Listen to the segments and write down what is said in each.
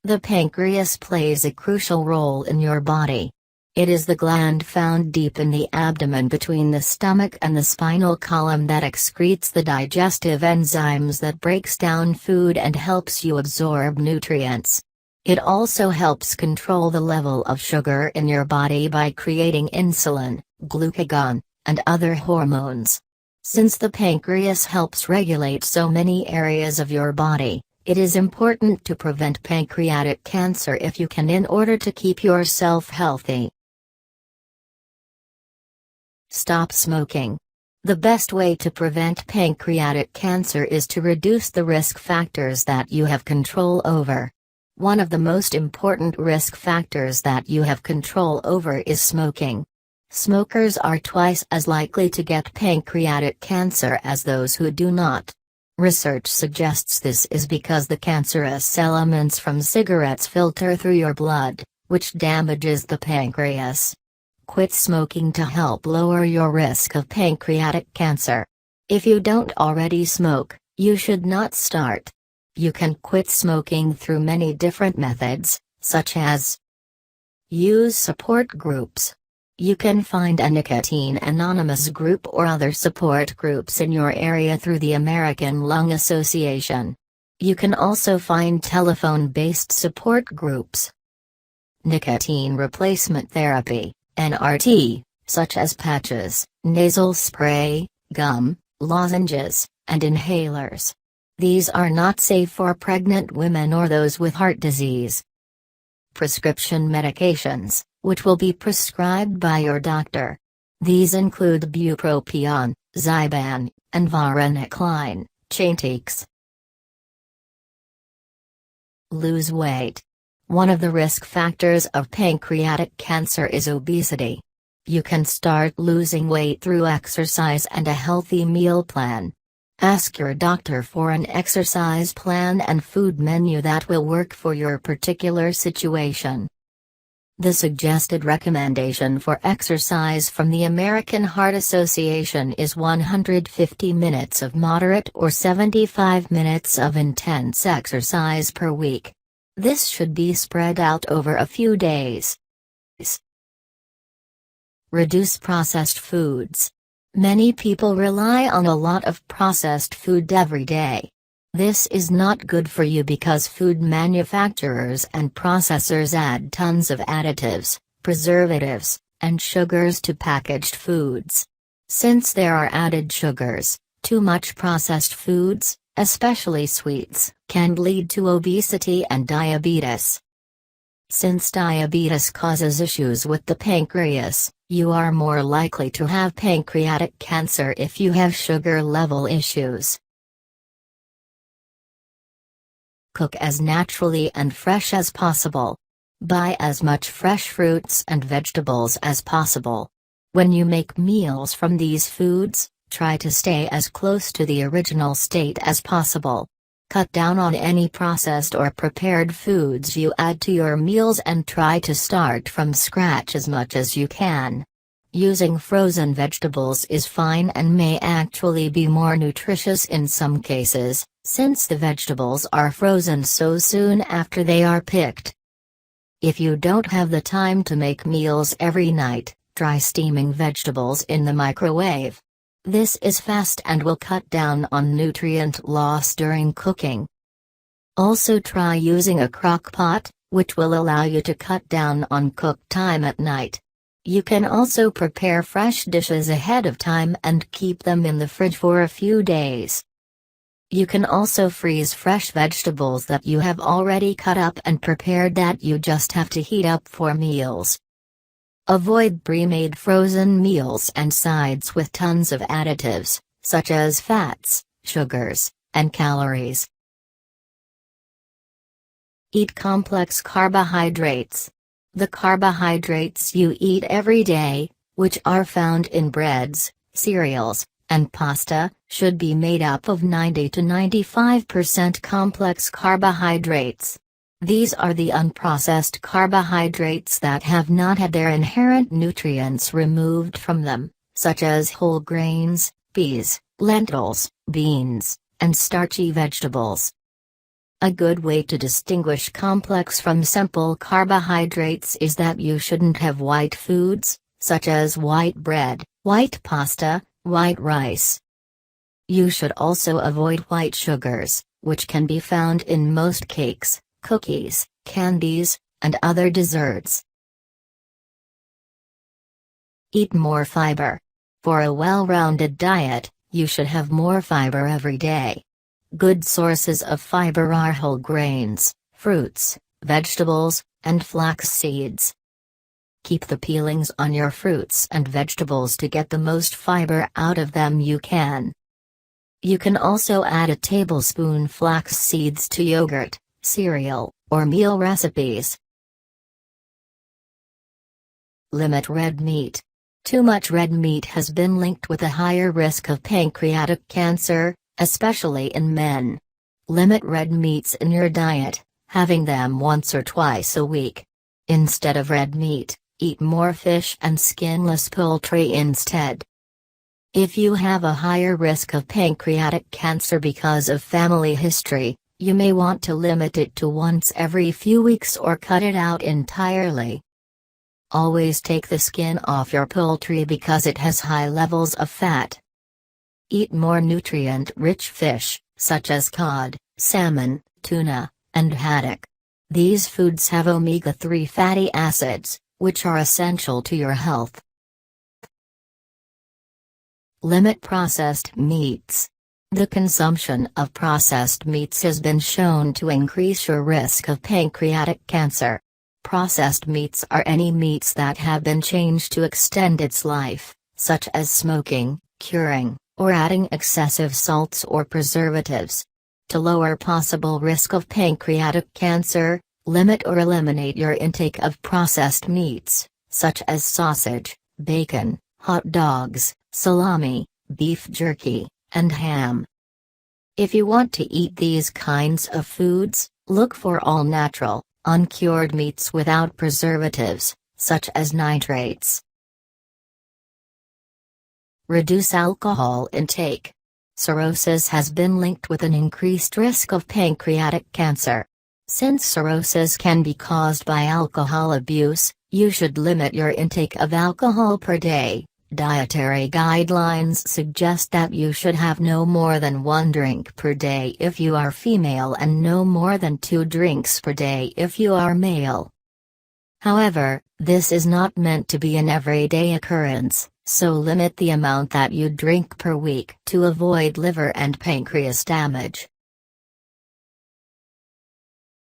The pancreas plays a crucial role in your body. It is the gland found deep in the abdomen between the stomach and the spinal column that excretes the digestive enzymes that breaks down food and helps you absorb nutrients. It also helps control the level of sugar in your body by creating insulin, glucagon, and other hormones. Since the pancreas helps regulate so many areas of your body, it is important to prevent pancreatic cancer if you can in order to keep yourself healthy. Stop smoking. The best way to prevent pancreatic cancer is to reduce the risk factors that you have control over. One of the most important risk factors that you have control over is smoking. Smokers are twice as likely to get pancreatic cancer as those who do not. Research suggests this is because the cancerous elements from cigarettes filter through your blood, which damages the pancreas. Quit smoking to help lower your risk of pancreatic cancer. If you don't already smoke, you should not start. You can quit smoking through many different methods, such as use support groups. You can find a Nicotine Anonymous group or other support groups in your area through the American Lung Association. You can also find telephone-based support groups. Nicotine replacement therapy, NRT, such as patches, nasal spray, gum, lozenges, and inhalers. These are not safe for pregnant women or those with heart disease. Prescription medications, which will be prescribed by your doctor. These include bupropion, Zyban, and varenicline, Chantix. Lose weight. One of the risk factors of pancreatic cancer is obesity. You can start losing weight through exercise and a healthy meal plan. Ask your doctor for an exercise plan and food menu that will work for your particular situation. The suggested recommendation for exercise from the American Heart Association is 150 minutes of moderate or 75 minutes of intense exercise per week. This should be spread out over a few days. Reduce processed foods. Many people rely on a lot of processed food every day. This is not good for you because food manufacturers and processors add tons of additives, preservatives, and sugars to packaged foods. Since there are added sugars, too much processed foods, especially sweets, can lead to obesity and diabetes. Since diabetes causes issues with the pancreas, you are more likely to have pancreatic cancer if you have sugar level issues. Cook as naturally and fresh as possible. Buy as much fresh fruits and vegetables as possible. When you make meals from these foods, try to stay as close to the original state as possible. Cut down on any processed or prepared foods you add to your meals and try to start from scratch as much as you can. Using frozen vegetables is fine and may actually be more nutritious in some cases, since the vegetables are frozen so soon after they are picked. If you don't have the time to make meals every night, try steaming vegetables in the microwave. This is fast and will cut down on nutrient loss during cooking. Also try using a crock pot, which will allow you to cut down on cook time at night. You can also prepare fresh dishes ahead of time and keep them in the fridge for a few days. You can also freeze fresh vegetables that you have already cut up and prepared that you just have to heat up for meals. Avoid pre-made frozen meals and sides with tons of additives, such as fats, sugars, and calories. Eat complex carbohydrates. The carbohydrates you eat every day, which are found in breads, cereals, and pasta, should be made up of 90 to 95% complex carbohydrates. These are the unprocessed carbohydrates that have not had their inherent nutrients removed from them, such as whole grains, peas, lentils, beans, and starchy vegetables. A good way to distinguish complex from simple carbohydrates is that you shouldn't have white foods, such as white bread, white pasta, white rice. You should also avoid white sugars, which can be found in most cakes, cookies, candies, and other desserts. Eat more fiber. For a well-rounded diet, you should have more fiber every day. Good sources of fiber are whole grains, fruits, vegetables, and flax seeds. Keep the peelings on your fruits and vegetables to get the most fiber out of them you can. You can also add a tablespoon flax seeds to yogurt, cereal, or meal recipes. Limit red meat. Too much red meat has been linked with a higher risk of pancreatic cancer, especially in men. Limit red meats in your diet, having them once or twice a week. Instead of red meat, eat more fish and skinless poultry instead. If you have a higher risk of pancreatic cancer because of family history, you may want to limit it to once every few weeks or cut it out entirely. Always take the skin off your poultry because it has high levels of fat. Eat more nutrient-rich fish, such as cod, salmon, tuna, and haddock. These foods have omega-3 fatty acids, which are essential to your health. Limit processed meats. The consumption of processed meats has been shown to increase your risk of pancreatic cancer. Processed meats are any meats that have been changed to extend its life, such as smoking, curing, or adding excessive salts or preservatives. To lower possible risk of pancreatic cancer, limit or eliminate your intake of processed meats, such as sausage, bacon, hot dogs, salami, beef jerky, and ham. If you want to eat these kinds of foods, look for all natural, uncured meats without preservatives, such as nitrates. Reduce alcohol intake. Cirrhosis has been linked with an increased risk of pancreatic cancer. Since cirrhosis can be caused by alcohol abuse, you should limit your intake of alcohol per day. Dietary guidelines suggest that you should have no more than 1 drink per day if you are female and no more than 2 drinks per day if you are male. However, this is not meant to be an everyday occurrence, so limit the amount that you drink per week to avoid liver and pancreas damage.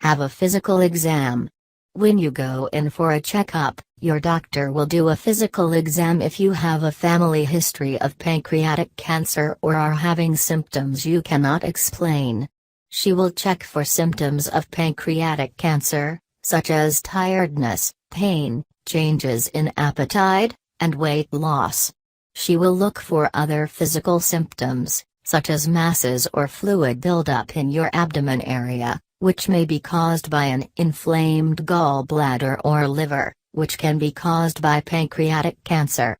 Have a physical exam. When you go in for a checkup, your doctor will do a physical exam if you have a family history of pancreatic cancer or are having symptoms you cannot explain. She will check for symptoms of pancreatic cancer, such as tiredness, pain, changes in appetite, and weight loss. She will look for other physical symptoms, such as masses or fluid buildup in your abdomen area, which may be caused by an inflamed gallbladder or liver, which can be caused by pancreatic cancer.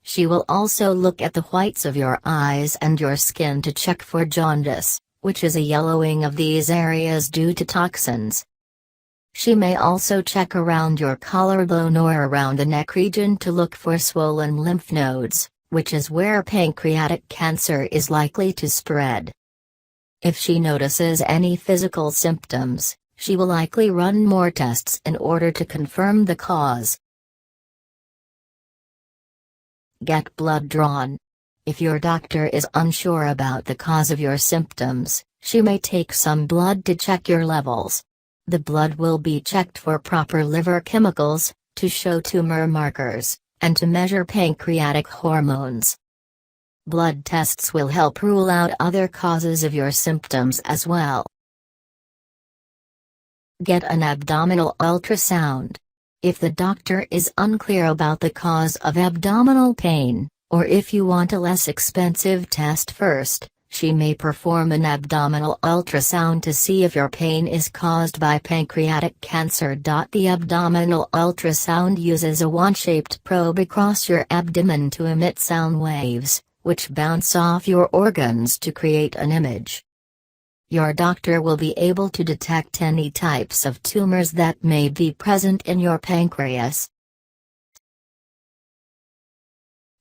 She will also look at the whites of your eyes and your skin to check for jaundice, which is a yellowing of these areas due to toxins. She may also check around your collarbone or around the neck region to look for swollen lymph nodes, which is where pancreatic cancer is likely to spread. If she notices any physical symptoms, she will likely run more tests in order to confirm the cause. Get blood drawn. If your doctor is unsure about the cause of your symptoms, she may take some blood to check your levels. The blood will be checked for proper liver chemicals, to show tumor markers, and to measure pancreatic hormones. Blood tests will help rule out other causes of your symptoms as well. Get an abdominal ultrasound. If the doctor is unclear about the cause of abdominal pain, or if you want a less expensive test first, she may perform an abdominal ultrasound to see if your pain is caused by pancreatic cancer. The abdominal ultrasound uses a wand-shaped probe across your abdomen to emit sound waves, which bounce off your organs to create an image. Your doctor will be able to detect any types of tumors that may be present in your pancreas.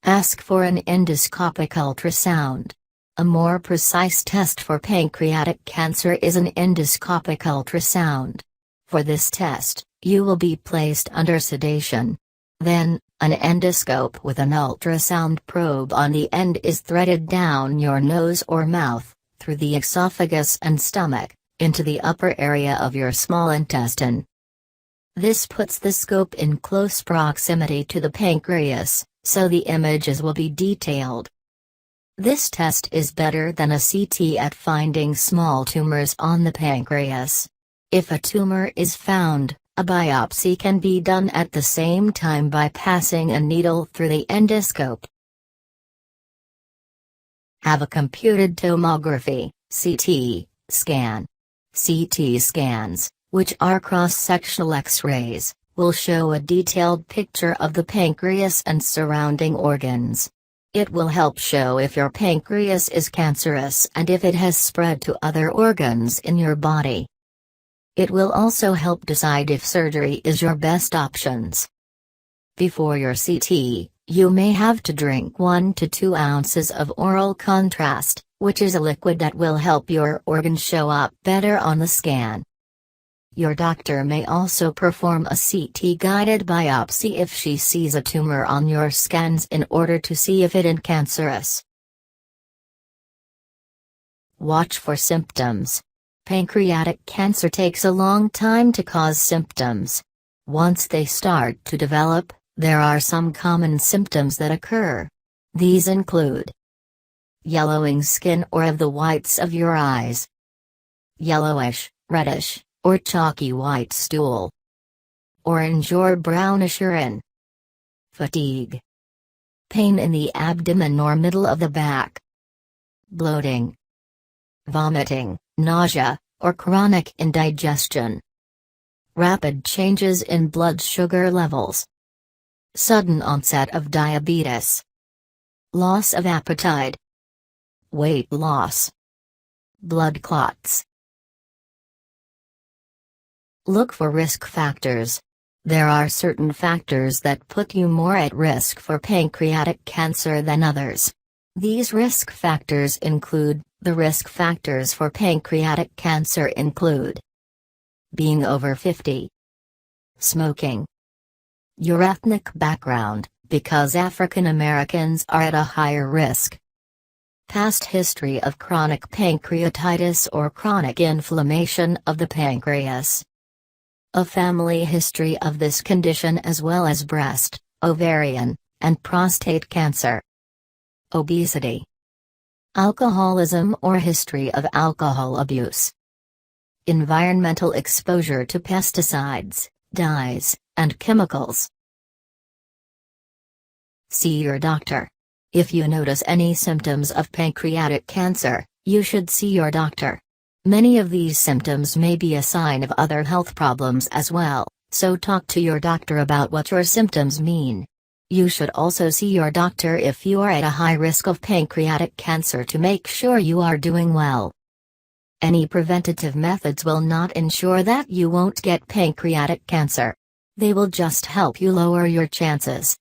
Ask for an endoscopic ultrasound. A more precise test for pancreatic cancer is an endoscopic ultrasound. For this test, you will be placed under sedation. Then, an endoscope with an ultrasound probe on the end is threaded down your nose or mouth, through the esophagus and stomach, into the upper area of your small intestine. This puts the scope in close proximity to the pancreas, so the images will be detailed. This test is better than a CT at finding small tumors on the pancreas. If a tumor is found, a biopsy can be done at the same time by passing a needle through the endoscope. Have a computed tomography (CT) scan. CT scans, which are cross-sectional X-rays, will show a detailed picture of the pancreas and surrounding organs. It will help show if your pancreas is cancerous and if it has spread to other organs in your body. It will also help decide if surgery is your best options. Before your CT, you may have to drink 1 to 2 ounces of oral contrast, which is a liquid that will help your organs show up better on the scan. Your doctor may also perform a CT-guided biopsy if she sees a tumor on your scans in order to see if it is cancerous. Watch for symptoms. Pancreatic cancer takes a long time to cause symptoms. Once they start to develop, there are some common symptoms that occur. These include yellowing skin or of the whites of your eyes, yellowish, reddish, or chalky white stool, orange or brownish urine, fatigue, pain in the abdomen or middle of the back, bloating, vomiting, nausea, or chronic indigestion, rapid changes in blood sugar levels, sudden onset of diabetes, loss of appetite, weight loss, blood clots. Look for risk factors. There are certain factors that put you more at risk for pancreatic cancer than others. These risk factors include: the risk factors for pancreatic cancer include being over 50, smoking, your ethnic background, because African Americans are at a higher risk, past history of chronic pancreatitis or chronic inflammation of the pancreas, a family history of this condition as well as breast, ovarian, and prostate cancer, obesity, alcoholism or history of alcohol abuse, environmental exposure to pesticides, dyes, and chemicals. See your doctor. If you notice any symptoms of pancreatic cancer, you should see your doctor. Many of these symptoms may be a sign of other health problems as well, so talk to your doctor about what your symptoms mean. You should also see your doctor if you are at a high risk of pancreatic cancer to make sure you are doing well. Any preventative methods will not ensure that you won't get pancreatic cancer. They will just help you lower your chances.